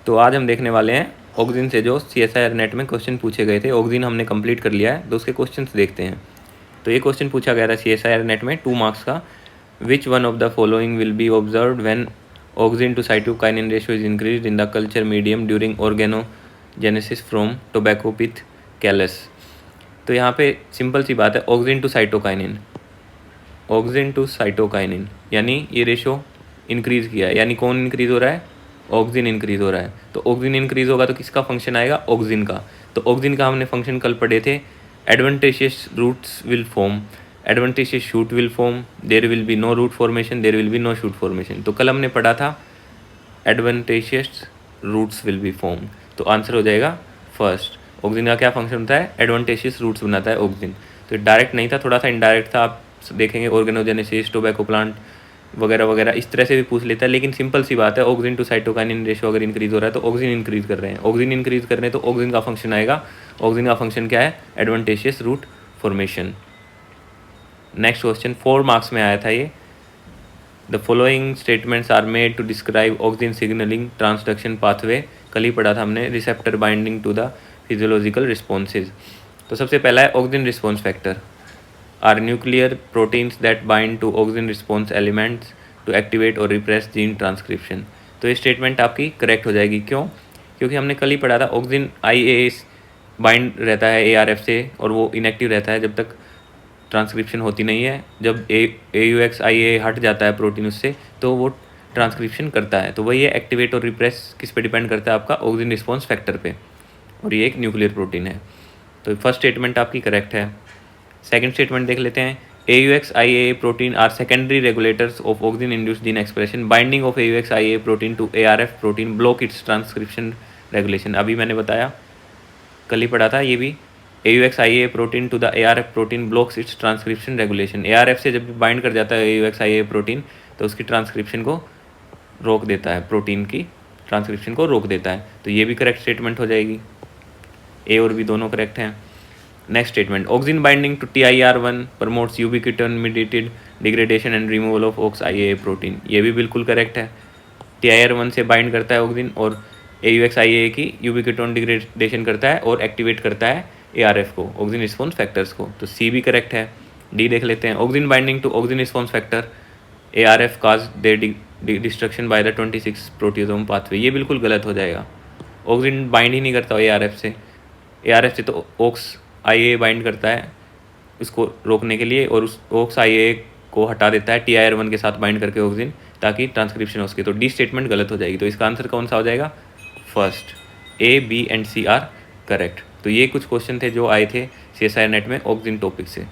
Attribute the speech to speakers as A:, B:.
A: तो आज हम देखने वाले हैं ऑक्सिन से जो CSIR नेट में क्वेश्चन पूछे गए थे। ऑक्सिन हमने कंप्लीट कर लिया है, तो उसके क्वेश्चंस देखते हैं। तो ये क्वेश्चन पूछा गया था CSIR नेट में 2 मार्क्स का। Which one of the following will be observed when auxin to cytokinin ratio is increased in the culture medium during organogenesis from tobacco pith callus. तो यहाँ पे सिंपल सी बात है, ऑक्सिन टू साइटोकाइनिन यानी ये ratio increase किया है, यानी कौन इंक्रीज़ हो रहा है, ऑक्सिन इंक्रीज़ हो रहा है। तो ऑक्सिन इंक्रीज़ होगा तो किसका फंक्शन आएगा, ऑक्सिन का। तो ऑक्सिन का हमने फंक्शन कल पढ़े थे, adventitious roots will form, adventitious shoot will form, there will be no root formation, there will be no shoot formation. तो कल हमने पढ़ा था adventitious roots will be form, तो आंसर हो जाएगा फर्स्ट। ऑक्सिन का क्या फंक्शन होता है, एडवेंटेशियस रूट्स बनाता है ऑक्सिन। तो डायरेक्ट नहीं था, थोड़ा सा इनडायरेक्ट था। आप देखेंगे ऑर्गेनोजेनेसिस, टोबैको प्लांट वगैरह वगैरह इस तरह से भी पूछ लेता है, लेकिन सिंपल सी बात है, ऑक्सिन टू साइटोकाइनिन रेशो अगर इंक्रीज हो रहा है तो ऑक्सिन इंक्रीज कर रहे हैं, ऑक्सिन इंक्रीज कर रहे हैं तो ऑक्सिन का फंक्शन आएगा। ऑक्सिन का फंक्शन क्या है, adventitious root formation. Next question 4 marks में आया था ये। The following statements are made to describe auxin signalling transduction pathway. कल ही पढ़ा था हमने, receptor binding to the physiological responses. तो सबसे पहला है auxin response factor are nuclear proteins that bind to auxin response elements to activate or repress gene transcription। तो ये स्टेटमेंट आपकी करेक्ट हो जाएगी। क्यों, क्योंकि हमने कल ही पढ़ा था ऑक्सिन IAA बाइंड रहता है ARF से और वो इनएक्टिव रहता है जब तक ट्रांसक्रिप्शन होती नहीं है। जब AUX IAA हट जाता है प्रोटीन उससे तो वो ट्रांसक्रिप्शन करता है। तो वही है, एक्टिवेट और रिप्रेस किस पे डिपेंड करता है, आपका ऑक्सिन रिस्पॉन्स फैक्टर पे, और ये एक न्यूक्लियर प्रोटीन है। तो फर्स्ट स्टेटमेंट आपकी करेक्ट है। सेकेंड स्टेटमेंट देख लेते हैं, AUX IAA protein are secondary regulators of auxin induced gene expression, binding of AUX IAA protein to ARF protein block its transcription regulation. अभी मैंने बताया, कल ही पढ़ा था ये भी, AUX IAA protein to the ARF protein blocks its transcription regulation. ARF से जब बाइंड कर जाता है AUX IAA प्रोटीन तो उसकी ट्रांसक्रिप्शन को रोक देता है, प्रोटीन की ट्रांसक्रिप्शन को रोक देता है। तो ये भी करेक्ट स्टेटमेंट हो जाएगी, ए और बी दोनों करेक्ट हैं। Next statement, auxin binding to TIR1 promotes ubiquitin mediated degradation and removal of OX IAA protein. ये भी बिल्कुल करेक्ट है। TIR1 से बाइंड करता है ऑक्सिन और AUX IAA की यूबिक्विटोन डिग्रेडेशन करता है और एक्टिवेट करता है ARF को, ऑक्सिन रिस्पॉन्स फैक्टर्स को। तो सी भी करेक्ट है। डी देख लेते हैं, auxin binding to auxin response factor ARF cause their destruction by the 26 proteasome pathway. ये बिल्कुल गलत हो जाएगा, ऑक्सिन बाइंड ही नहीं करता ARF से। ARF से तो OX IAA बाइंड करता है इसको रोकने के लिए, और उस OX IAA को हटा देता है TIR1 के साथ बाइंड करके ऑक्सिन, ताकि ट्रांसक्रिप्शन हो सके। तो डी स्टेटमेंट गलत हो जाएगी। तो इसका आंसर कौन सा हो जाएगा, first. A, B and C are correct. तो ये कुछ क्वेश्चन थे जो आए थे CSIR नेट में ऑक्सिन टॉपिक से।